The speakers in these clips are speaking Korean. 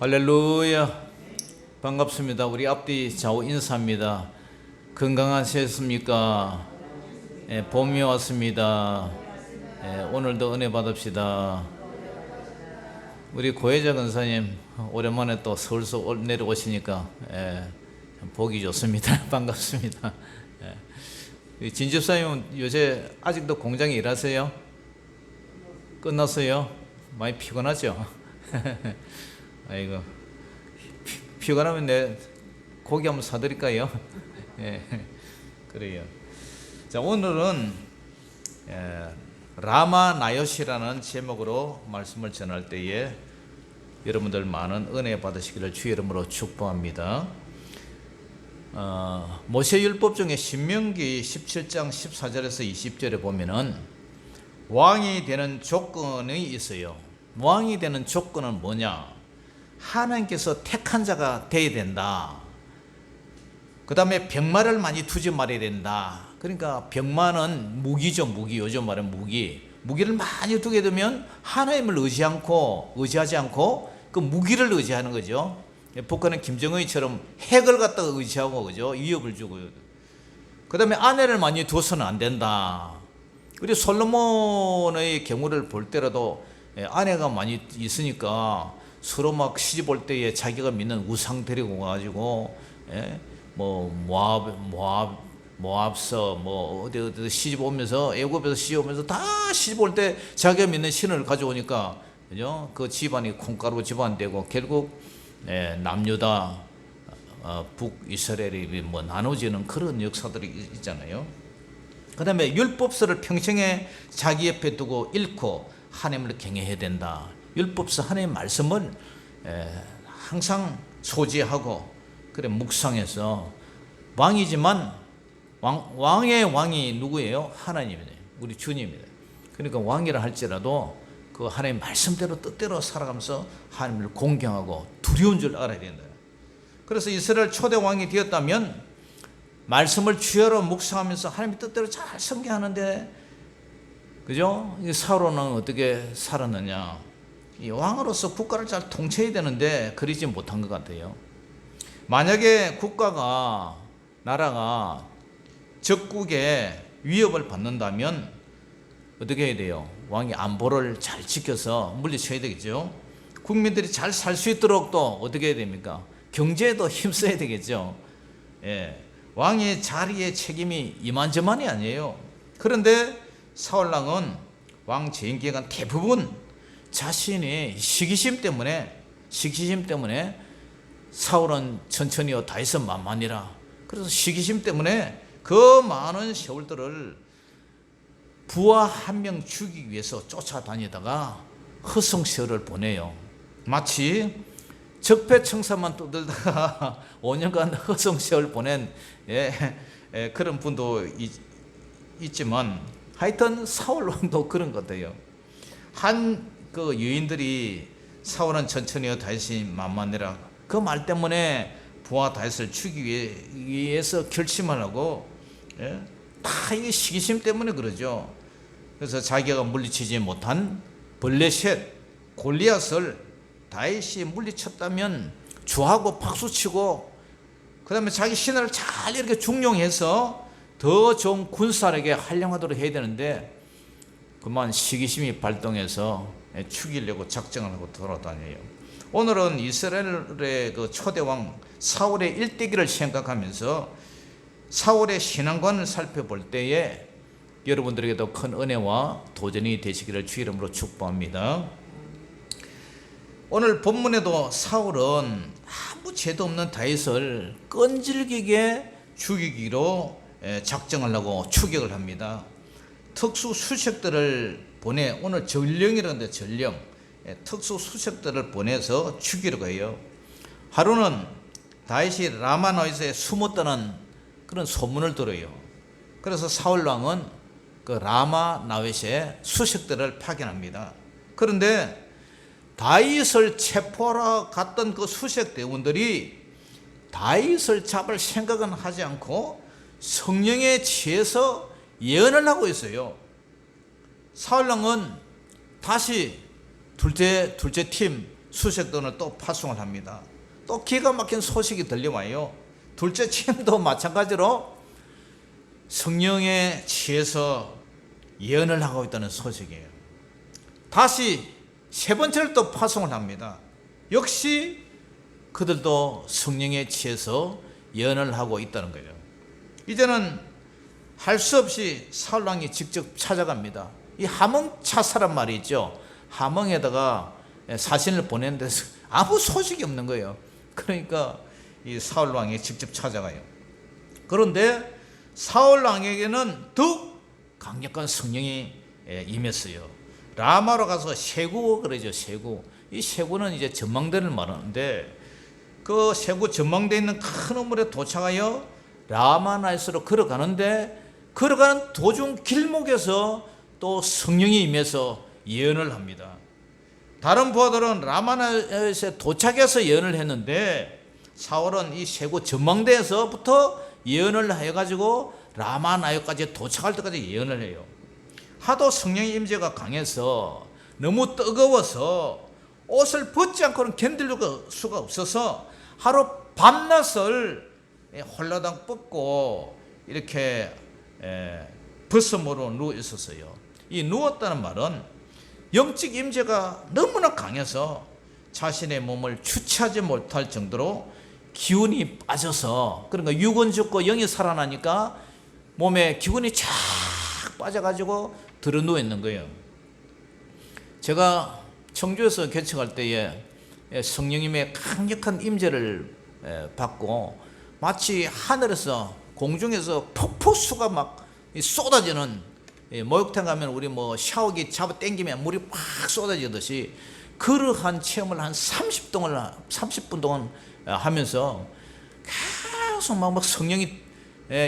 할렐루야. 반갑습니다. 우리 앞뒤 좌우 인사합니다. 건강하셨습니까? 봄이 왔습니다. 오늘도 은혜 받읍시다. 우리 고혜자 권사님 오랜만에 또 서울서 내려오시니까 보기 좋습니다. 반갑습니다. 진 집사님은 요새 아직도 공장에 일하세요? 끝났어요? 많이 피곤하죠? 아이고, 피곤하면 내 고기 한번 사드릴까요? 그래요. 자, 오늘은 라마 나요시라는 제목으로 말씀을 전할 때에 여러분들 많은 은혜 받으시기를 주 이름으로 축복합니다. 모세율법 중에 신명기 17장 14절에서 20절에 보면은 왕이 되는 조건이 있어요. 왕이 되는 조건은 뭐냐? 하나님께서 택한 자가 되어야 된다. 그 다음에 병마를 많이 두지 말아야 된다. 그러니까 병마는 무기죠. 무기. 요즘 말하는 무기. 무기를 많이 두게 되면 하나님을 의지하지 않고 그 무기를 의지하는 거죠. 북한은 김정은이처럼 핵을 갖다가 의지하고, 그죠? 위협을 주고. 그 다음에 아내를 많이 둬서는 안 된다. 그리고 솔로몬의 경우를 볼 때라도 아내가 많이 있으니까 서로 막 시집 올 때에 자기가 믿는 우상 데리고 가가지고 모압서 어디 시집 오면서 애굽에서 시집 오면서 다 시집 올 때 자기가 믿는 신을 가져오니까, 그죠? 그 집안이 콩가루 집안 되고 결국 남유다 북이스라엘이 나눠지는 그런 역사들이 있잖아요. 그 다음에 율법서를 평생에 자기 옆에 두고 읽고 하나님을 경외해야 된다. 율법서 하나님의 말씀을 항상 소지하고 그래 묵상해서 왕이지만 왕의 왕이 누구예요? 하나님이에요. 우리 주님이에요. 그러니까 왕이라 할지라도 그 하나님의 말씀대로 뜻대로 살아가면서 하나님을 공경하고 두려운 줄 알아야 된다. 그래서 이스라엘 초대 왕이 되었다면 말씀을 주야로 묵상하면서 하나님의 뜻대로 잘 섬겨하는데, 그죠? 사울은 어떻게 살았느냐? 이 왕으로서 국가를 잘 통치해야 되는데 그러지 못한 것 같아요. 만약에 나라가 적국의 위협을 받는다면 어떻게 해야 돼요? 왕이 안보를 잘 지켜서 물리쳐야 되겠죠. 국민들이 잘 살 수 있도록 또 어떻게 해야 됩니까? 경제에도 힘써야 되겠죠. 왕의 자리의 책임이 이만저만이 아니에요. 그런데 사울왕은 왕 재임 기간 대부분 자신이 시기심 때문에 사울은 천천히요 다윗은 만만이라, 그래서 시기심 때문에 그 많은 세월들을 부하 한 명 죽이기 위해서 쫓아다니다가 허송세월을 보내요. 마치 적폐청사만 떠들다가 5년간 허송세월 보낸 그런 분도 있지만, 하여튼 사울왕도 그런 것 같아요. 그 여인들이 사울은 천천히요 다윗이 만만해라, 그 말 때문에 부하 다윗을 죽이기 위해서 결심을 하고, 다 이게 시기심 때문에 그러죠. 그래서 자기가 물리치지 못한 블레셋 골리앗을 다윗이 물리쳤다면 주하고 박수치고, 그 다음에 자기 신하를 잘 이렇게 중용해서 더 좋은 군사력에 활용하도록 해야 되는데, 그만 시기심이 발동해서 죽이려고 작정을 하고 돌아다녀요. 오늘은 이스라엘의 그 초대왕 사울의 일대기를 생각하면서 사울의 신앙관을 살펴볼 때에 여러분들에게도 큰 은혜와 도전이 되시기를 주 이름으로 축복합니다. 오늘 본문에도 사울은 아무 죄도 없는 다윗을 끈질기게 죽이기로 작정을 하고 추격을 합니다. 특수 수색들을 보내, 오늘 전령이라는데 전령, 특수 수색들을 보내서 죽이려고 해요. 하루는 다윗이 라마나요시에 숨었다는 그런 소문을 들어요. 그래서 사울왕은 그 라마나요시에 수색들을 파견합니다. 그런데 다윗을 체포하러 갔던 그 수색 대원들이 다윗을 잡을 생각은 하지 않고 성령에 취해서 예언을 하고 있어요. 사울왕은 다시 둘째 팀 수색단을 또 파송을 합니다. 또 기가 막힌 소식이 들려와요. 둘째 체험도 마찬가지로 성령에 취해서 예언을 하고 있다는 소식이에요. 다시 세 번째를 또 파송을 합니다. 역시 그들도 성령에 취해서 예언을 하고 있다는 거예요. 이제는 할 수 없이 사울 왕이 직접 찾아갑니다. 이 하몽 차사란 말이 있죠. 하몽에다가 사신을 보냈는데 아무 소식이 없는 거예요. 그러니까 이 사울 왕이 직접 찾아가요. 그런데 사울 왕에게는 더욱 강력한 성령이 임했어요. 라마로 가서 세구 그러죠. 세구. 이 세구는 이제 전망대를 말하는데 그 세구 전망대에 있는 큰 우물에 도착하여 라마나이스로 걸어가는데 걸어가는 도중 길목에서 또 성령이 임해서 예언을 합니다. 다른 부하들은 라마나이스에 도착해서 예언을 했는데 사울은 이 세구 전망대에서부터 예언을 해가지고 라마나요까지 도착할 때까지 예언을 해요. 하도 성령의 임재가 강해서 너무 뜨거워서 옷을 벗지 않고는 견딜 수가 없어서 하루 밤낮을 홀라당 뻗고 이렇게 벗음으로 누워 있었어요. 이 누웠다는 말은 영적 임재가 너무나 강해서 자신의 몸을 주체하지 못할 정도로 기운이 빠져서, 그러니까 육은 죽고 영이 살아나니까 몸에 기운이 쫙 빠져가지고 들어 누워 있는 거예요. 제가 청주에서 개척할 때에 성령님의 강력한 임재를 받고 마치 하늘에서 공중에서 폭포수가 막 쏟아지는, 목욕탕 가면 우리 뭐 샤워기 잡아 당기면 물이 팍 쏟아지듯이 그러한 체험을 한 30분 동안 하면서 계속 막 성령이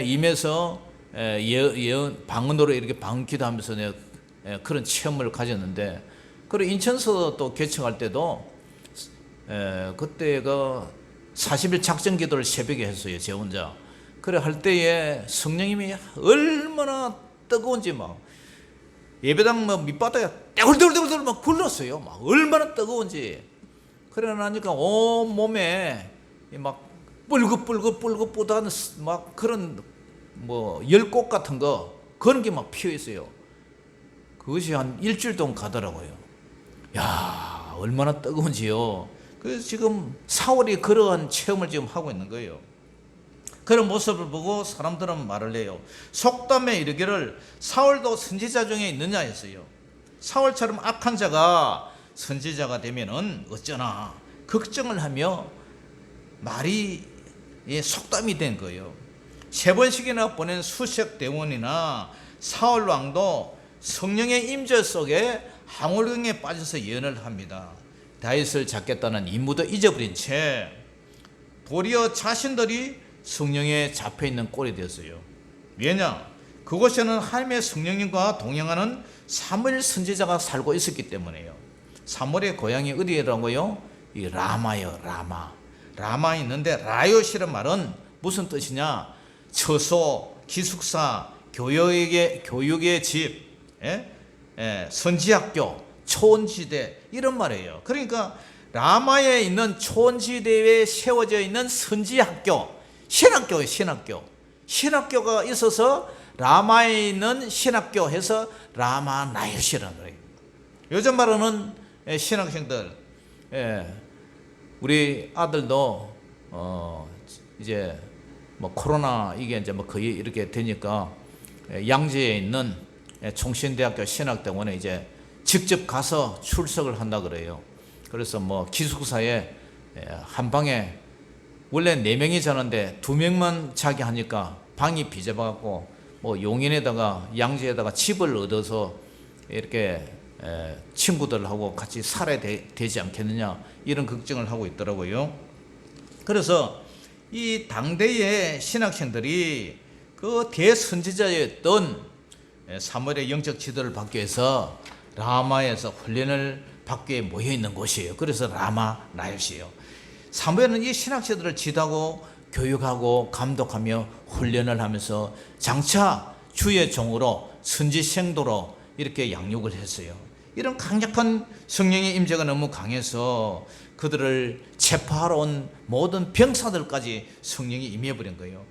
임해서 예언 방언으로 이렇게 방기도하면서 그런 체험을 가졌는데, 그리고 인천서 또 개척할 때도 그때가 40일 작전 기도를 새벽에 했어요. 제 혼자. 그래 할 때에 성령님이 얼마나 뜨거운지 막 예배당 뭐 밑바닥에 떼굴떼굴떼굴 막 굴렀어요. 막 얼마나 뜨거운지. 그래 나니까 온 몸에 막 뿔긋뿔긋하는 막 그런 뭐 열꽃 같은 거 그런 게 막 피어 있어요. 그것이 한 일주일 동안 가더라고요. 야, 얼마나 뜨거운지요. 그래서 지금 사울이 그러한 체험을 지금 하고 있는 거예요. 그런 모습을 보고 사람들은 말을 해요. 속담에 이르기를 사울도 선지자 중에 있느냐 했어요. 사울처럼 악한 자가 선지자가 되면은 어쩌나 걱정을 하며 말이 속담이 된 거예요. 3번씩이나 보낸 수색 대원이나 사울 왕도 성령의 임재 속에 항울경에 빠져서 예언을 합니다. 다윗을 잡겠다는 임무도 잊어버린 채 도리어 자신들이 성령에 잡혀있는 꼴이 되었어요. 왜냐? 그곳에는 하나님의 성령님과 동행하는 사무엘 선지자가 살고 있었기 때문에요. 사무엘의 고향이 어디라고요? 이 라마요. 라마에 있는데 라요시란 말은 무슨 뜻이냐? 처소, 기숙사, 교육의 집, 선지학교, 초원지대 이런 말이에요. 그러니까 라마에 있는 초원지대에 세워져 있는 선지학교, 신학교예요. 신학교가 있어서 라마에 있는 신학교 해서 라마나요시라는 거예요. 요즘 말하는 신학생들, 우리 아들도 이제 뭐 코로나 이게 이제 뭐 거의 이렇게 되니까 양재에 있는 총신대학교 신학대원에 이제 직접 가서 출석을 한다 그래요. 그래서 뭐 기숙사에 한 방에 원래 4명이 자는데 2명만 자게 하니까 방이 비좁아갖고 뭐 용인에다가 양재에다가 집을 얻어서 이렇게 친구들하고 같이 살아야 되지 않겠느냐 이런 걱정을 하고 있더라고요. 그래서 이 당대의 신학생들이 그 대선지자였던 사무엘의 영적 지도를 받기 위해서 라마에서 훈련을 받기 위해 모여 있는 곳이에요. 그래서 라마나요시예요. 사무엘은 이 신학생들을 지도하고 교육하고 감독하며 훈련을 하면서 장차 주의 종으로 선지생도로 이렇게 양육을 했어요. 이런 강력한 성령의 임재가 너무 강해서 그들을 체포하러 온 모든 병사들까지 성령이 임해버린 거예요.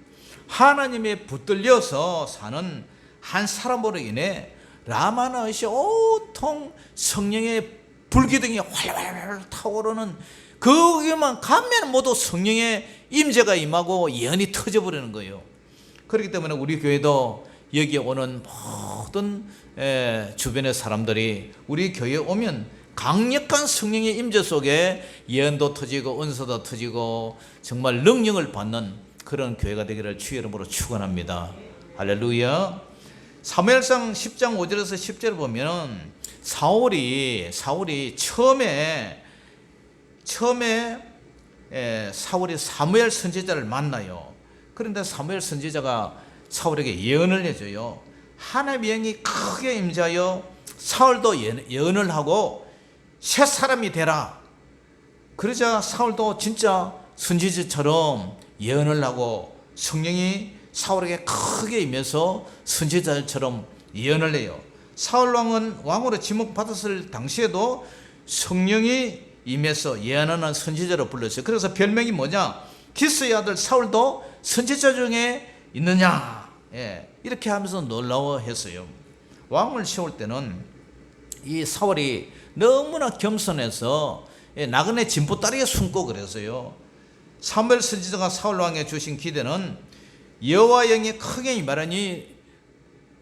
하나님의 붙들려서 사는 한 사람으로 인해 라마나시 온통 성령의 불기둥이 활활 타오르는, 거기만 가면 모두 성령의 임재가 임하고 예언이 터져버리는 거예요. 그렇기 때문에 우리 교회도 여기에 오는 모든 주변의 사람들이 우리 교회에 오면 강력한 성령의 임재 속에 예언도 터지고 은사도 터지고 정말 능력을 받는 그런 교회가 되기를 주의 이름으로 축원합니다. 할렐루야. 사무엘상 10장 5절에서 10절을 보면 사울이 처음에 사울이 사무엘 선지자를 만나요. 그런데 사무엘 선지자가 사울에게 예언을 해줘요. 하나님의 영이 크게 임재하여 사울도 예언을 하고 새 사람이 되라. 그러자 사울도 진짜 선지자처럼 예언을 하고 성령이 사울에게 크게 임해서 선지자처럼 예언을 해요. 사울 왕은 왕으로 지목받았을 당시에도 성령이 임해서 예언하는 선지자로 불렀어요. 그래서 별명이 뭐냐? 기스의 아들 사울도 선지자 중에 있느냐? 이렇게 하면서 놀라워했어요. 왕을 세울 때는 이 사울이 너무나 겸손해서 나그네 진보다리에 숨고 그랬어요. 사무엘 선지자가 사울 왕에 주신 기대는 여호와 영이 크게 임하라니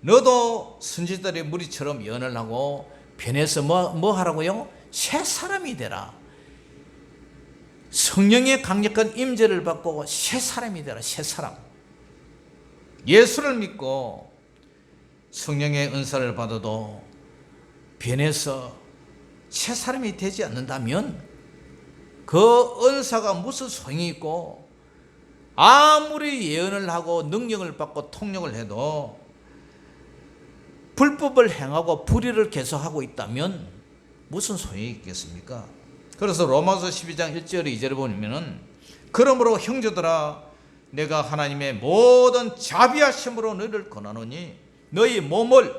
너도 선지자들의 무리처럼 예언을 하고 변해서 뭐 하라고요? 새 사람이 되라. 성령의 강력한 임재를 받고 새 사람이 되라. 새 사람. 예수를 믿고 성령의 은사를 받아도 변해서 새 사람이 되지 않는다면 그 은사가 무슨 소용이 있고 아무리 예언을 하고 능력을 받고 통력을 해도 불법을 행하고 불의를 계속하고 있다면 무슨 소용이 있겠습니까? 그래서 로마서 12장 1절 2절에 보면은 그러므로 형제들아 내가 하나님의 모든 자비하심으로 너희를 권하노니 너희 몸을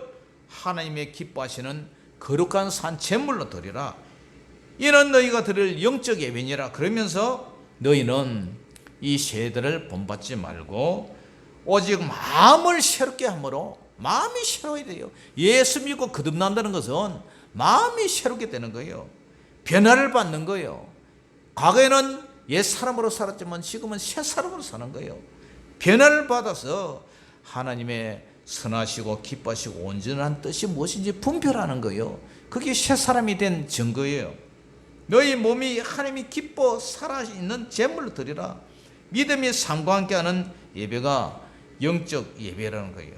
하나님의 기뻐하시는 거룩한 산 제물로 드리라. 이는 너희가 드릴 영적 예배니라. 그러면서 너희는 이 세대를 본받지 말고 오직 마음을 새롭게 함으로, 마음이 새로워야 돼요. 예수 믿고 거듭난다는 것은 마음이 새롭게 되는 거예요. 변화를 받는 거예요. 과거에는 옛 사람으로 살았지만 지금은 새 사람으로 사는 거예요. 변화를 받아서 하나님의 선하시고 기뻐하시고 온전한 뜻이 무엇인지 분별하는 거예요. 그게 새 사람이 된 증거예요. 너희 몸이 하나님이 기뻐 살아있는 제물로 드리라. 믿음이 삶과 함께하는 예배가 영적 예배라는 거예요.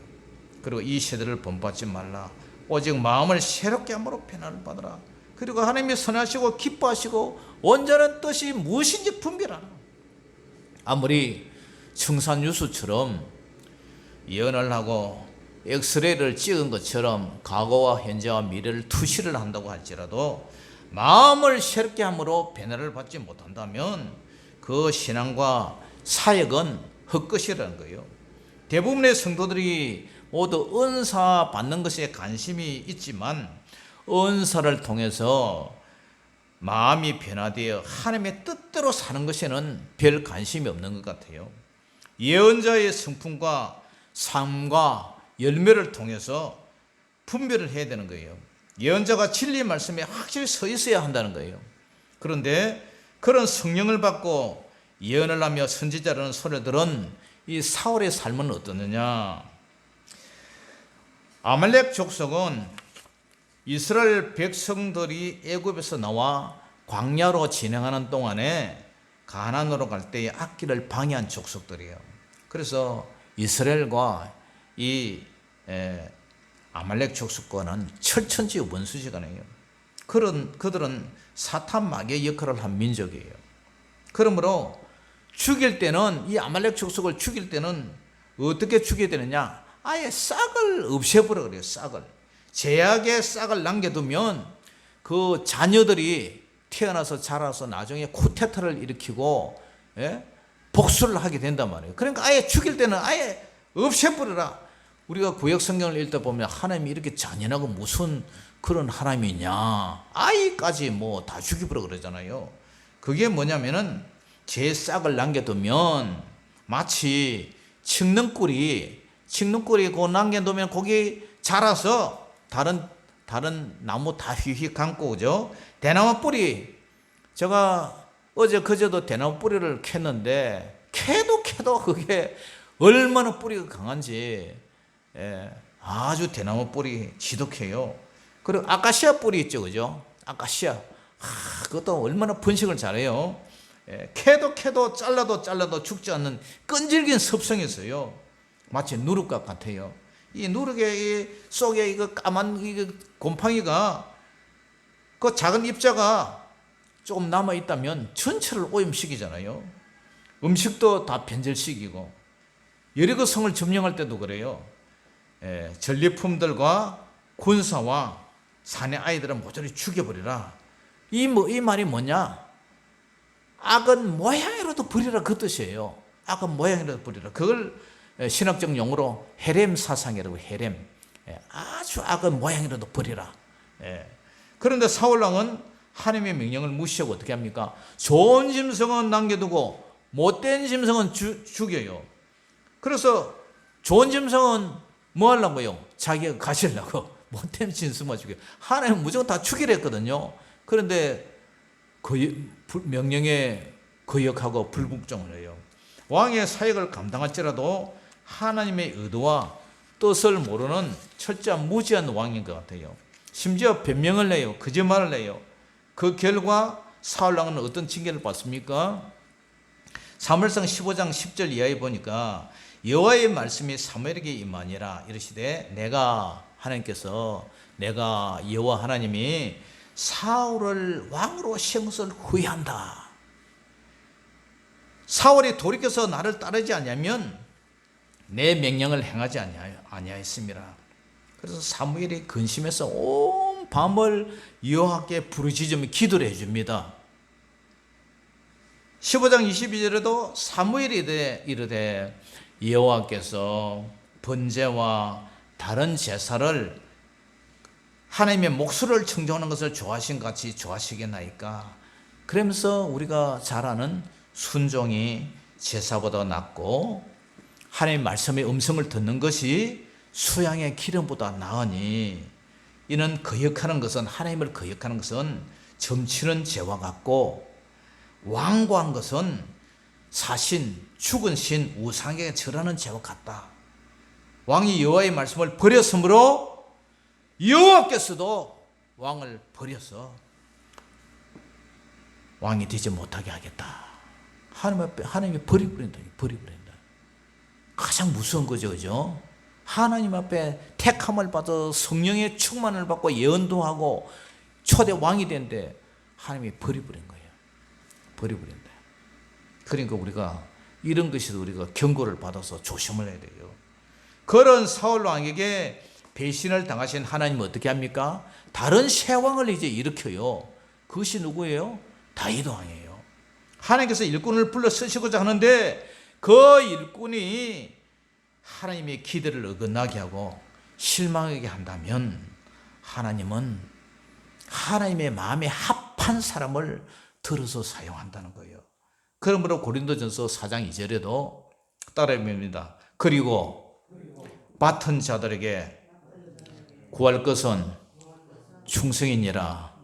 그리고 이 세대를 본받지 말라. 오직 마음을 새롭게 함으로 변화를 받으라. 그리고 하나님이 선하시고 기뻐하시고 온전한 뜻이 무엇인지 분별하라. 아무리 청산유수처럼 예언을 하고 엑스레이를 찍은 것처럼 과거와 현재와 미래를 투시를 한다고 할지라도 마음을 새롭게 함으로 변화를 받지 못한다면 그 신앙과 사역은 헛것이라는 거예요. 대부분의 성도들이 모두 은사 받는 것에 관심이 있지만 은사를 통해서 마음이 변화되어 하나님의 뜻대로 사는 것에는 별 관심이 없는 것 같아요. 예언자의 성품과 삶과 열매를 통해서 분별을 해야 되는 거예요. 예언자가 진리의 말씀에 확실히 서 있어야 한다는 거예요. 그런데 그런 성령을 받고 예언을 하며 선지자라는 소리들은 이 사울의 삶은 어떠느냐? 아말렉 족속은 이스라엘 백성들이 애굽에서 나와 광야로 진행하는 동안에 가나안으로 갈 때의 앞길을 방해한 족속들이에요. 그래서 이스라엘과 이 아말렉 족속과는 철천지 원수지간이에요. 그들은 사탄 마귀의 역할을 한 민족이에요. 그러므로 죽일 때는 이 아말렉 족속을 죽일 때는 어떻게 죽여야 되느냐? 아예 싹을 없애버려 그래요. 싹을. 제약의 싹을 남겨두면 그 자녀들이 태어나서 자라서 나중에 쿠데타를 일으키고 복수를 하게 된단 말이에요. 그러니까 아예 죽일 때는 아예 없애버려라. 우리가 구약 성경을 읽다 보면 하나님이 이렇게 잔인하고 무슨 그런 하나님이냐. 아이까지 뭐 다 죽여버려 그러잖아요. 그게 뭐냐면은 제 싹을 남겨두면 마치 칡능꿀이 그거 남겨두면 거기 자라서 다른 나무 다 휘휘 감고, 그죠? 대나무 뿌리, 제가 어제 그제도 대나무 뿌리를 캤는데 캐도 그게 얼마나 뿌리가 강한지, 예, 아주 대나무 뿌리 지독해요. 그리고 아카시아 뿌리 있죠, 그죠? 아카시아, 그것도 얼마나 번식을 잘해요. 예, 캐도 잘라도 죽지 않는 끈질긴 습성이 있어요. 마치 누룩과 같아요. 이 누룩의 속에 이거 까만 이 곰팡이가, 그 작은 입자가 조금 남아 있다면 전체를 오염시키잖아요. 음식도 다 변질시키고, 여러 그 성을 점령할 때도 그래요. 예, 전리품들과 군사와 사내 아이들은 모조리 죽여버리라. 이 말이 뭐냐? 악은 모양이라도 버리라, 그 뜻이에요. 악은 모양이라도 버리라. 그걸 신학적 용어로 헤렘 사상이라고, 헤렘. 예, 아주 악은 모양이라도 버리라. 예. 그런데 사울왕은 하나님의 명령을 무시하고 어떻게 합니까? 좋은 짐승은 남겨두고 못된 짐승은 죽여요. 그래서 좋은 짐승은 뭐 하려고요? 자기가 가시려고. 못된 짐승만 죽여요. 하나님은 무조건 다 죽이려 했거든요. 그런데 그 명령에 거역하고 불복종을 해요. 왕의 사역을 감당할지라도 하나님의 의도와 뜻을 모르는 철저한 무지한 왕인 것 같아요. 심지어 변명을 해요. 거짓말을 해요. 그 결과 사울왕은 어떤 징계를 받습니까? 사무엘상 15장 10절 이하에 보니까 여호와의 말씀이 사무엘에게 임하니라 이르시되 하나님께서 내가 여호와 하나님이 사울을 왕으로 세운 것을 후회한다. 사울이 돌이켜서 나를 따르지 않으면 내 명령을 행하지 아니하였습니다. 그래서 사무엘이 근심해서 온 밤을 여호와께 부르짖으며 기도를 해줍니다. 15장 22절에도 사무엘이 이르되 여호와께서 번제와 다른 제사를 하나님의 목소리를 청정하는 것을 좋아하신 같이 좋아하시겠나이까. 그러면서 우리가 잘 아는 순종이 제사보다 낫고 하나님의 말씀의 음성을 듣는 것이 수양의 기름보다 나으니 이는 거역하는 것은, 하나님을 거역하는 것은 점치는 죄와 같고 완고한 것은 사신, 죽은 신, 우상에게 절하는 죄와 같다. 왕이 여호와의 말씀을 버렸으므로 여호와께서도 왕을 버려서 왕이 되지 못하게 하겠다. 하나님이 버려버린다. 가장 무서운 거죠, 그죠? 하나님 앞에 택함을 받아 성령의 충만을 받고 예언도 하고 초대 왕이 된데 하나님이 버려버린 거예요. 버려버린다. 그러니까 우리가 이런 것에도 우리가 경고를 받아서 조심을 해야 돼요. 그런 사울 왕에게 배신을 당하신 하나님은 어떻게 합니까? 다른 새 왕을 이제 일으켜요. 그것이 누구예요? 다윗 왕이에요. 하나님께서 일꾼을 불러 쓰시고자 하는데 그 일꾼이 하나님의 기대를 어긋나게 하고 실망하게 한다면 하나님은 하나님의 마음에 합한 사람을 들어서 사용한다는 거예요. 그러므로 고린도전서 4장 2절에도 따라 봅니다. 그리고 맡은 자들에게 구할 것은 충성이니라.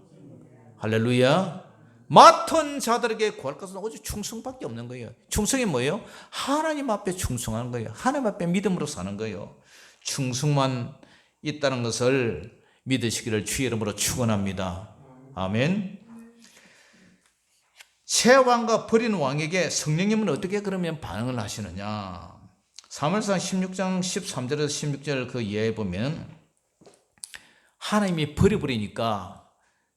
할렐루야. 맡은 자들에게 구할 것은 오직 충성밖에 없는 거예요. 충성이 뭐예요? 하나님 앞에 충성하는 거예요. 하나님 앞에 믿음으로 사는 거예요. 충성만 있다는 것을 믿으시기를 주의 이름으로 축원합니다. 아멘. 새 왕과 버린 왕에게 성령님은 어떻게 그러면 반응을 하시느냐? 사무엘상 16장 13절에서 16절 그 이하에 보면 하나님이 버려버리니까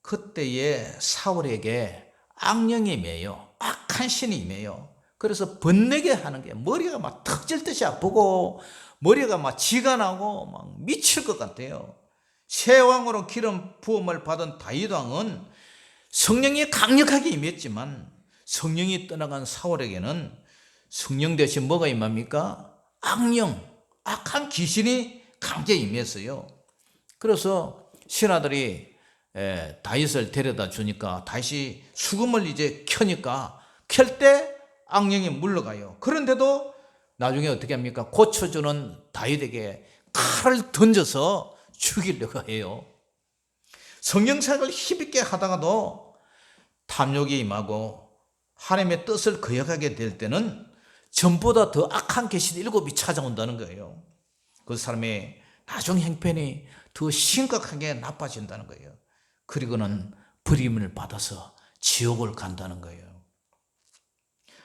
그때에 사울에게 악령이 임해요. 악한 신이 임해요. 그래서 번뇌게 하는 게 머리가 막 턱질듯이 아프고 머리가 막 지가 나고 막 미칠 것 같아요. 새 왕으로 기름 부음을 받은 다윗 왕은 성령이 강력하게 임했지만 성령이 떠나간 사울에게는 성령 대신 뭐가 임합니까? 악령, 악한 귀신이 강제 임했어요. 그래서 신하들이 다윗을 데려다 주니까 다윗이 수금을 이제 켜니까 켤 때 악령이 물러가요. 그런데도 나중에 어떻게 합니까? 고쳐주는 다윗에게 칼을 던져서 죽이려고 해요. 성령사역을 힘있게 하다가도 탐욕이 임하고 하나님의 뜻을 거역하게 될 때는 전보다 더 악한 계시 7이 찾아온다는 거예요. 그 사람의 나중 형편이 더 심각하게 나빠진다는 거예요. 그리고는 버림을 받아서 지옥을 간다는 거예요.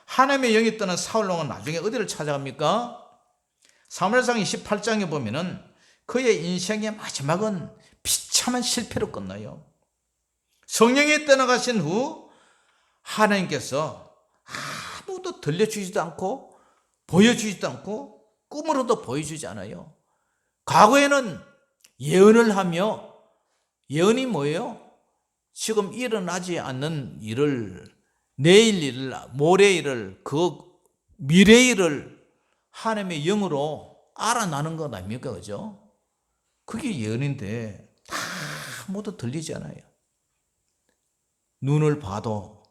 하나님의 영이 떠난 사울왕은 나중에 어디를 찾아갑니까? 사무엘상 28장에 보면은 그의 인생의 마지막은 비참한 실패로 끝나요. 성령이 떠나가신 후 하나님께서 아무도 들려주지도 않고 보여주지도 않고 꿈으로도 보여주지 않아요. 과거에는 예언을 하며, 예언이 뭐예요? 지금 일어나지 않는 일을, 내일 일을, 모레 일을, 그 미래 일을 하나님의 영으로 알아나는 것 아닙니까? 그죠? 그게 예언인데 다 모두 들리지 않아요. 눈을 봐도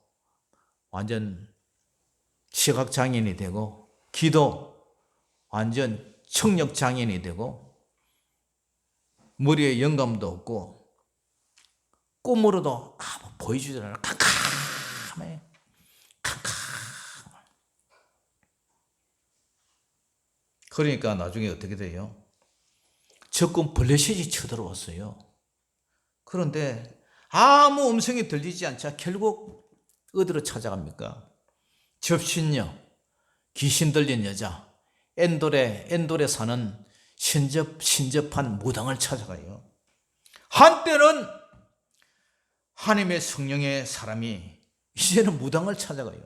완전 시각장애인이 되고, 귀도 완전 청력장애인이 되고, 머리에 영감도 없고, 꿈으로도 아무 보여주지 않아요. 캄캄해. 그러니까 나중에 어떻게 돼요? 적군 블레셋이 쳐들어왔어요. 그런데 아무 음성이 들리지 않자 결국 어디로 찾아갑니까? 접신녀, 귀신 들린 여자, 엔돌에 사는 신접한 무당을 찾아가요. 한때는 하나님의 성령의 사람이 이제는 무당을 찾아가요.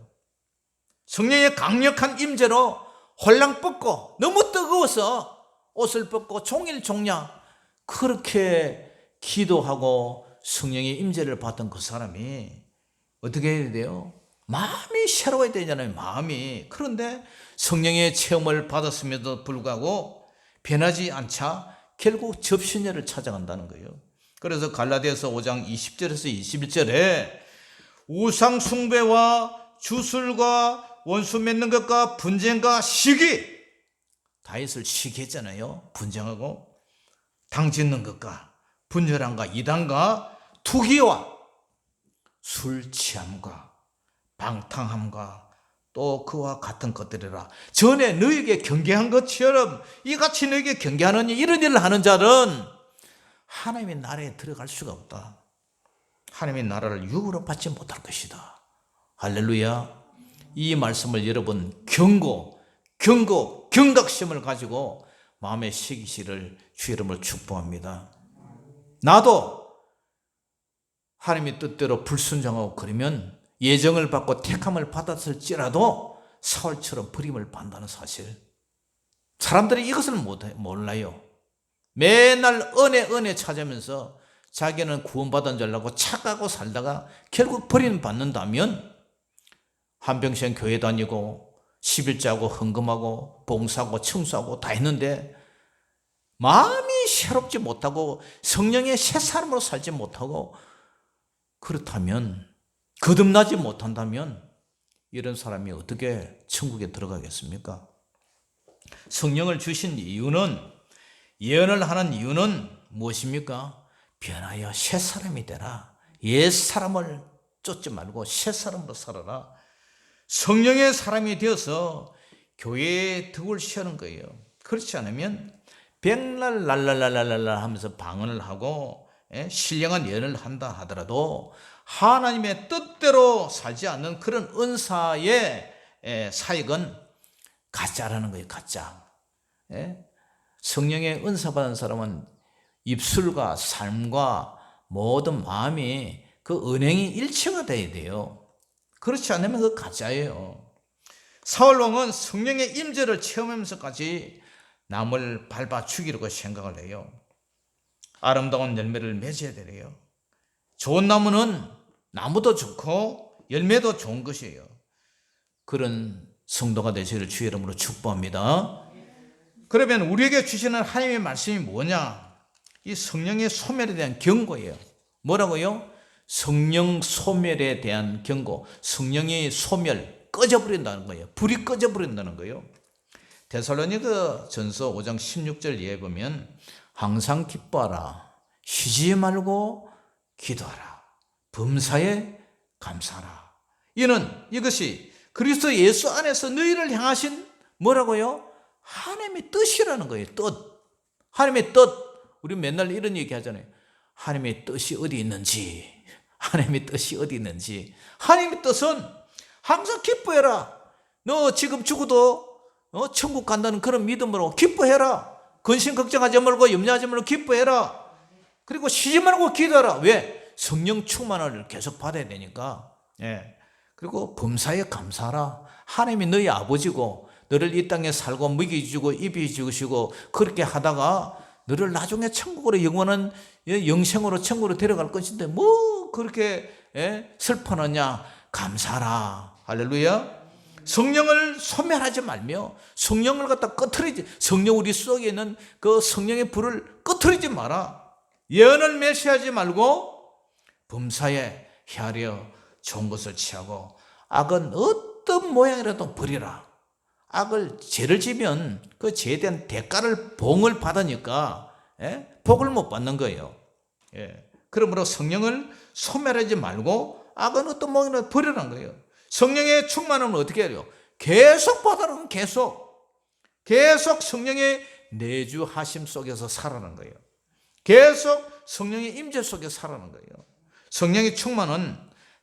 성령의 강력한 임재로 홀랑 벗고, 너무 뜨거워서 옷을 벗고 종일 종냐 그렇게 기도하고 성령의 임재를 받던 그 사람이 어떻게 해야 돼요? 마음이 새로워야 되잖아요. 마음이. 그런데 성령의 체험을 받았음에도 불구하고 변하지 않자 결국 접신녀를 찾아간다는 거예요. 그래서 갈라디아서 5장 20절에서 21절에 우상 숭배와 주술과 원수 맺는 것과 분쟁과 시기, 다윗을 시기했잖아요. 분쟁하고 당 짓는 것과 분열함과 이단과 투기와 술 취함과 방탕함과 또 그와 같은 것들이라. 전에 너에게 경계한 것처럼 이같이 너에게 경계하느니 이런 일을 하는 자는 하나님의 나라에 들어갈 수가 없다. 하나님의 나라를 육으로 받지 못할 것이다. 할렐루야. 이 말씀을 여러분 경각심을 가지고 마음에 새기시를 주 이름으로 축복합니다. 나도 하나님의 뜻대로 불순종하고 그러면 예정을 받고 택함을 받았을지라도 사울처럼 버림을 받는다는 사실. 사람들이 이것을 몰라요. 맨날 은혜 찾으면서 자기는 구원받은 줄 알고 착하고 살다가 결국 버림받는다면 한평생 교회 다니고 11자하고 헌금하고 봉사하고 청소하고 다 했는데 마음이 새롭지 못하고 성령의 새 사람으로 살지 못하고 그렇다면, 거듭나지 못한다면 이런 사람이 어떻게 천국에 들어가겠습니까? 성령을 주신 이유는, 예언을 하는 이유는 무엇입니까? 변하여 새 사람이 되라. 옛 사람을 쫓지 말고 새 사람으로 살아라. 성령의 사람이 되어서 교회에 덕을 씌우는 거예요. 그렇지 않으면 백날 랄랄랄랄랄 하면서 방언을 하고 신령한 예언을 한다 하더라도 하나님의 뜻대로 살지 않는 그런 은사의 사역은 가짜라는 거예요. 가짜. 성령의 은사 받은 사람은 입술과 삶과 모든 마음이 그 은행이 일치가 돼야 돼요. 그렇지 않으면 그 가짜예요. 사울왕은 성령의 임재를 체험하면서까지 남을 밟아 죽이려고 생각을 해요. 아름다운 열매를 맺어야 되래요. 좋은 나무는 나무도 좋고 열매도 좋은 것이에요. 그런 성도가 되시기를 주의 이름으로 축복합니다. 그러면 우리에게 주시는 하나님의 말씀이 뭐냐? 이 성령의 소멸에 대한 경고예요. 뭐라고요? 성령 소멸에 대한 경고. 성령의 소멸, 꺼져버린다는 거예요. 불이 꺼져버린다는 거예요. 데살로니가 전서 5장 16절 이하에 보면 항상 기뻐하라, 쉬지 말고 기도하라, 범사에 감사하라. 이것이 그리스도 예수 안에서 너희를 향하신 뭐라고요? 하나님의 뜻이라는 거예요. 뜻. 하나님의 뜻. 우리 맨날 이런 얘기 하잖아요. 하나님의 뜻이 어디 있는지. 하나님의 뜻이 어디 있는지. 하나님의 뜻은 항상 기뻐해라. 너 지금 죽어도 천국 간다는 그런 믿음으로 기뻐해라. 근심 걱정하지 말고 염려하지 말고 기뻐해라. 그리고 쉬지 말고 기도하라. 왜? 성령 충만을 계속 받아야 되니까. 예. 그리고 범사에 감사하라. 하나님이 너희 아버지고 너를 이 땅에 살고 먹이주고 입혀주시고 그렇게 하다가 너를 나중에 천국으로 영원한 영생으로 천국으로 데려갈 것인데 뭐 그렇게 슬퍼하느냐. 감사하라. 할렐루야. 성령을 소멸하지 말며 성령을 갖다 꺼트리지. 성령 우리 속에 있는 그 성령의 불을 꺼트리지 마라. 예언을 멸시하지 말고 범사에 헤아려 좋은 것을 취하고 악은 어떤 모양이라도 버리라. 악을 죄를 지면 그 죄에 대한 대가를 봉을 받으니까 복을 못 받는 거예요. 그러므로 성령을 소멸하지 말고 악은 어떤 모양이라도 버리라는 거예요. 성령의 충만함은 어떻게 해요? 계속 받아라는 계속 성령의 내주하심 속에서 살아가는 거예요. 계속 성령의 임재 속에 살아가는 거예요. 성령의 충만은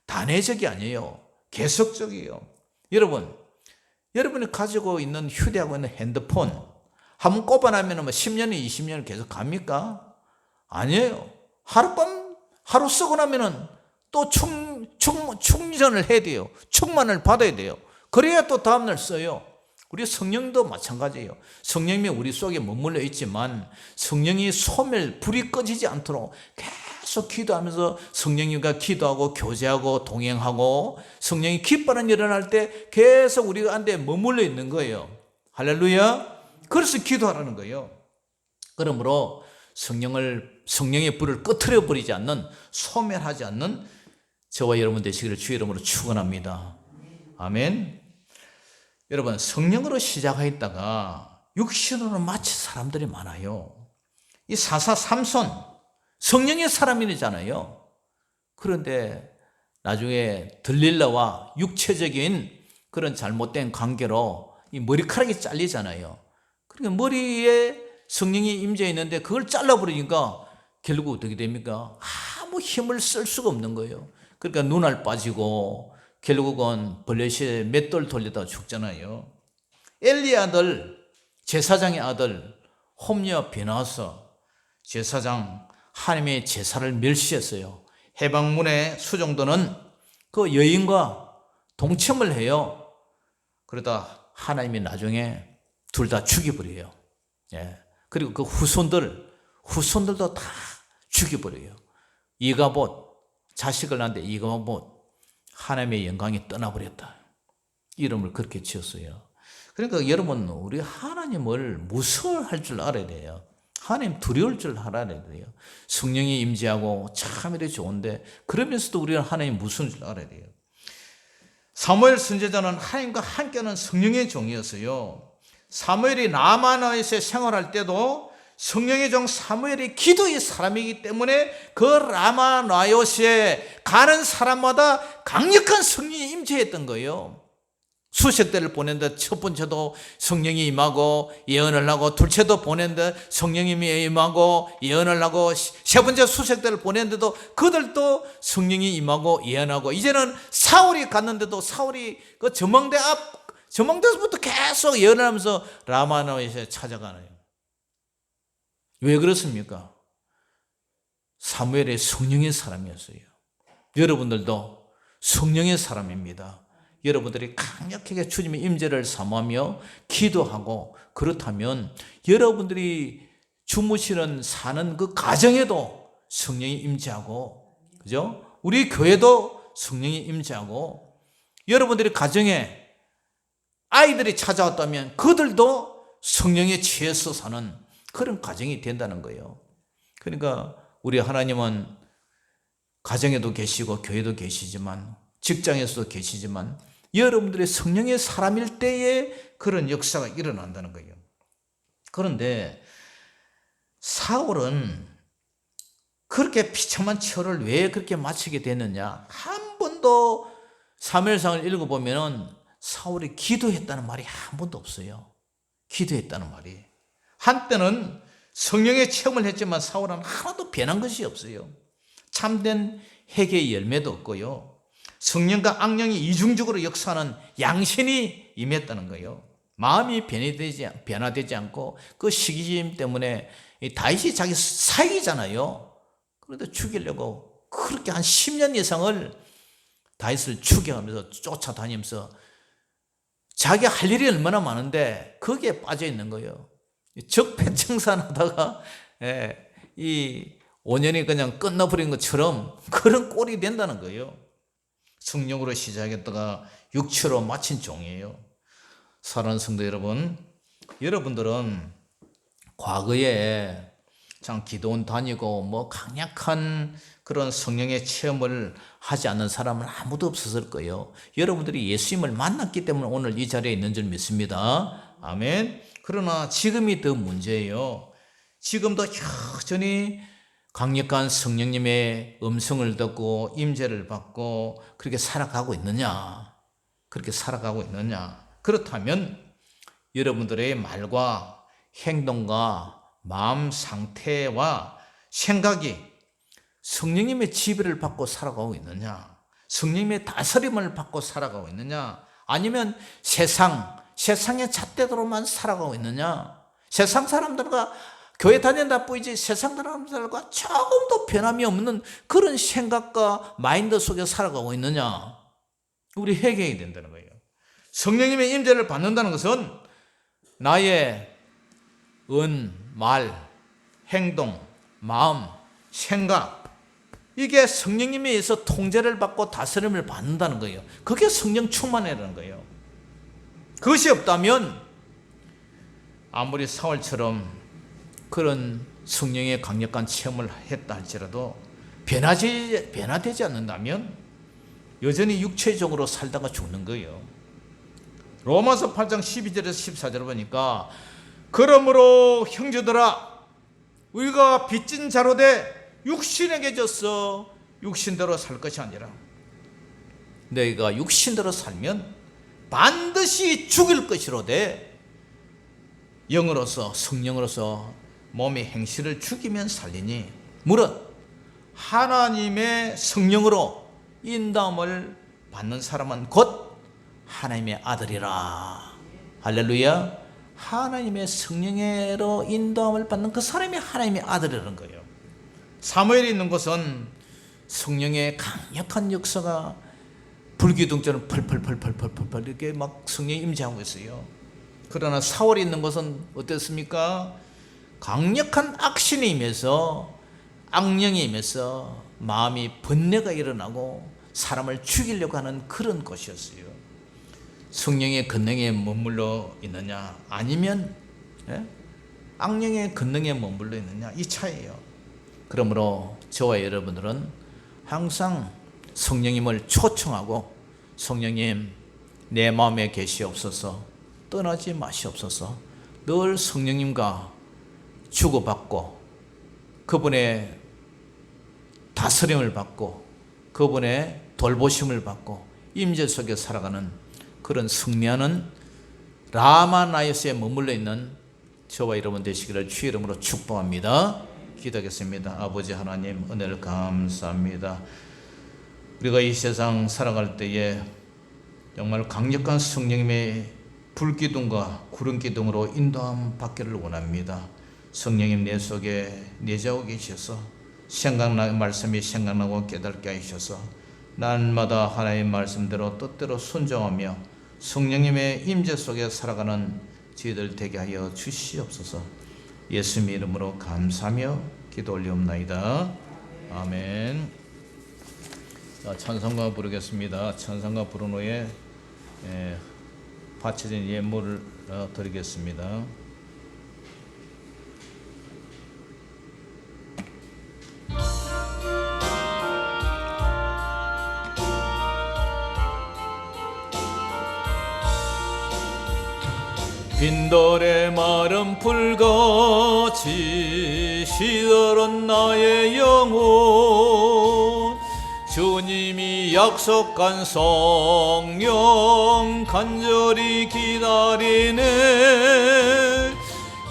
단회적이 아니에요. 계속적이에요. 여러분이 가지고 있는 휴대하고 있는 핸드폰 한번 꼽아나면 10년이 20년을 계속 갑니까? 아니에요. 하루 쓰고 나면은 또 충전을 해야 돼요. 충만을 받아야 돼요. 그래야 또 다음날 써요. 우리 성령도 마찬가지예요. 성령이 우리 속에 머물러 있지만 성령이 불이 꺼지지 않도록 계속 기도하면서 성령님과 기도하고 교제하고 동행하고 성령이 기뻐하는 일을 일어날 때 계속 우리가 안에 머물러 있는 거예요. 할렐루야. 그래서 기도하라는 거예요. 그러므로 성령의 불을 꺼트려 버리지 않는, 소멸하지 않는 저와 여러분 되시기를 주의 이름으로 축원합니다. 아멘. 여러분, 성령으로 시작하였다가 육신으로 마치 사람들이 많아요. 이 사사 삼손 성령의 사람이잖아요. 그런데 나중에 들릴라와 육체적인 그런 잘못된 관계로 이 머리카락이 잘리잖아요. 그러니까 머리에 성령이 임재 있는데 그걸 잘라버리니까 결국 어떻게 됩니까? 아무 힘을 쓸 수가 없는 거예요. 그러니까 눈알 빠지고 결국은 블레셋에 맷돌 돌리다가 죽잖아요. 엘리의 아들, 제사장의 아들 홈리와 비나서 제사장 하나님의 제사를 멸시했어요. 해방문의 수종도는 그 여인과 동침을 해요. 그러다 하나님이 나중에 둘 다 죽여버려요. 그리고 그 후손들도 다 죽여버려요. 이가봇, 자식을 낳는데 이가봇, 하나님의 영광이 떠나버렸다. 이름을 그렇게 지었어요. 그러니까 여러분, 우리 하나님을 무서워할 줄 알아야 돼요. 하나님 두려울 줄 알아야 돼요. 성령이 임재하고 참 이렇게 좋은데 그러면서도 우리는 하나님 무서운 줄 알아야 돼요. 사무엘 선지자는 하나님과 함께하는 성령의 종이었어요. 사무엘이 라마나에서 생활할 때도 성령의 종 사무엘이 기도의 사람이기 때문에 그 라마나요스에 가는 사람마다 강력한 성령이 임재했던 거예요. 수색 때를 보낸다. 첫 번째도 성령이 임하고 예언을 하고, 둘째도 보낸다. 성령이 임하고 예언을 하고, 세 번째 수색 때를 보냈는데도 그들도 성령이 임하고 예언하고, 이제는 사울이 갔는데도 사울이 그 전망대에서부터 계속 예언을 하면서 라마나에서 찾아가네요. 왜 그렇습니까? 사무엘의 성령의 사람이었어요. 여러분들도 성령의 사람입니다. 여러분들이 강력하게 주님의 임재를 사모하며 기도하고, 그렇다면 여러분들이 주무시는 사는 그 가정에도 성령이 임재하고, 그죠? 우리 교회도 성령이 임재하고, 여러분들이 가정에 아이들이 찾아왔다면 그들도 성령에 취해서 사는 그런 가정이 된다는 거예요. 그러니까 우리 하나님은 가정에도 계시고 교회도 계시지만 직장에서도 계시지만 여러분들의 성령의 사람일 때에 그런 역사가 일어난다는 거예요. 그런데 사울은 그렇게 비참한 처를 왜 그렇게 마치게 됐느냐? 한 번도 사무엘상을 읽어보면 사울이 기도했다는 말이 한 번도 없어요. 기도했다는 말이. 한때는 성령의 체험을 했지만 사울은 하나도 변한 것이 없어요. 참된 회개의 열매도 없고요. 성령과 악령이 이중적으로 역사하는 양신이 임했다는 거예요. 마음이 변화되지 않고 그 시기심 때문에 다윗이 자기 사익이잖아요. 그런데 죽이려고 그렇게 한 10년 이상을 다윗을 죽여가면서 쫓아다니면서 자기 할 일이 얼마나 많은데 거기에 빠져 있는 거예요. 적폐청산하다가 이 5년이 그냥 끝나버린 것처럼 그런 꼴이 된다는 거예요. 성령으로 시작했다가 육체로 마친 종이에요. 사랑하는 성도 여러분, 여러분들은 과거에 참 기도원 다니고 뭐 강력한 그런 성령의 체험을 하지 않는 사람은 아무도 없었을 거예요. 여러분들이 예수님을 만났기 때문에 오늘 이 자리에 있는 줄 믿습니다. 아멘. 그러나 지금이 더 문제예요. 지금도 여전히 강력한 성령님의 음성을 듣고 임재를 받고 그렇게 살아가고 있느냐? 그렇게 살아가고 있느냐? 그렇다면 여러분들의 말과 행동과 마음 상태와 생각이 성령님의 지배를 받고 살아가고 있느냐? 성령님의 다스림을 받고 살아가고 있느냐? 아니면 세상의 잣대로만 살아가고 있느냐? 세상 사람들과 교회 다닌다 뿐이지 세상 사람들과 조금도 변함이 없는 그런 생각과 마인드 속에 살아가고 있느냐? 우리 회개해야 된다는 거예요. 성령님의 임재를 받는다는 것은 나의 말, 행동, 마음, 생각 이게 성령님에 의해서 통제를 받고 다스림을 받는다는 거예요. 그게 성령 충만이라는 거예요. 그것이 없다면 아무리 사울처럼 그런 성령의 강력한 체험을 했다 할지라도 변화되지 않는다면 여전히 육체적으로 살다가 죽는 거예요. 로마서 8장 12절에서 14절을 보니까 그러므로 형제들아 우리가 빚진 자로 돼 육신에게 져서 육신대로 살 것이 아니라 너희가 육신대로 살면 반드시 죽일 것이로되 영으로서 성령으로서 몸의 행실을 죽이면 살리니 무릇 하나님의 성령으로 인도함을 받는 사람은 곧 하나님의 아들이라. 할렐루야. 하나님의 성령으로 인도함을 받는 그 사람이 하나님의 아들이라는 거예요. 사무엘이 있는 곳은 성령의 강력한 역사가 불기둥처럼 펄펄펄펄펄펄 이렇게 막 성령이 임재하고 있어요. 그러나 사울이 있는 곳은 어땠습니까? 강력한 악신이 임해서 악령이 임해서 마음이 번뇌가 일어나고 사람을 죽이려고 하는 그런 곳이었어요. 성령의 권능에 머물러 있느냐 아니면 악령의 권능에 머물러 있느냐 이 차이예요. 그러므로 저와 여러분들은 항상 성령님을 초청하고 성령님 내 마음에 계시옵소서 떠나지 마시옵소서 늘 성령님과 주고받고 그분의 다스림을 받고 그분의 돌보심을 받고 임재 속에 살아가는 그런 승리하는 라마나이스에 머물러 있는 저와 여러분 되시기를 주의 이름으로 축복합니다. 기도하겠습니다. 아버지 하나님 은혜를 감사합니다. 우리가 이 세상 살아갈 때에 정말 강력한 성령님의 불기둥과 구름기둥으로 인도함 받기를 원합니다. 성령님 내 속에 내재하고 계셔서 말씀이 생각나고 깨닫게 하셔서 날마다 하나님의 말씀대로 뜻대로 순종하며 성령님의 임재 속에 살아가는 저희들 되게 하여 주시옵소서. 예수님의 이름으로 감사하며 기도 올리옵나이다. 아멘. 자, 찬송가 부르겠습니다. 찬송가 부른 후에 바쳐진 예물을 드리겠습니다. 빈돌의 마른 풀같이 시들은 나의 영혼, 주님이 약속한 성령 간절히 기다리네.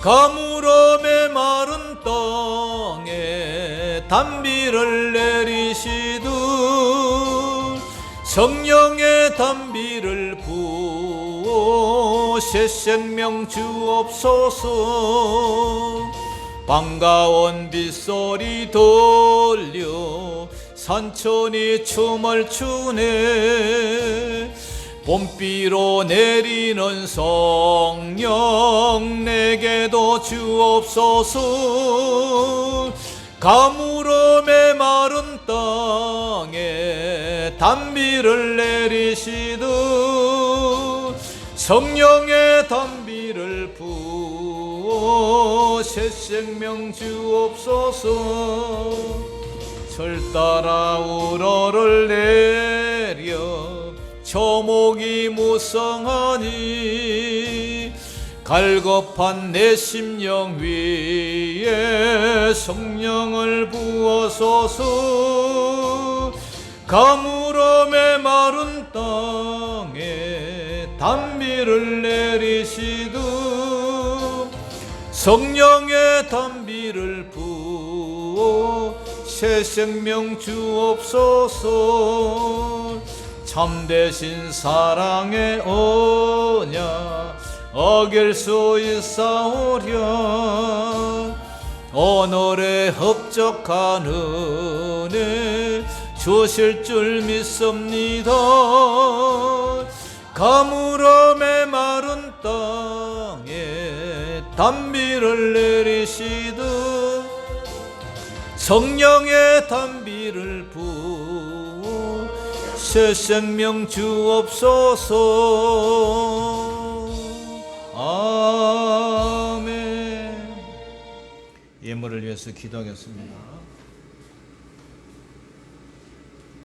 가물어 메마른 땅에 단비를 내리시듯 성령의 단비를 부어 새 생명 주옵소서. 반가운 빗소리 돌려 산천이 춤을 추네. 봄비로 내리는 성령 내게도 주옵소서. 가물어 메마른 땅에 단비를 내리시듯 성령의 단비를 부어 새 생명 주옵소서. 철 따라 우러를 내려 초목이 무성하니 갈급한 내 심령 위에 성령을 부어소서. 가물어 메마른 땅에 단비를 내리시듯 성령의 단비를 부어 새 생명 주옵소서. 참되신 사랑의 언약 어길 수 있사오랴. 오늘의 흡족한 은혜 주실 줄 믿습니다. 가물어 메마른 땅에 단비를 내리시듯 성령의 단비를 부어 새 생명 주옵소서. 아멘. 예물을 위해서 기도하겠습니다.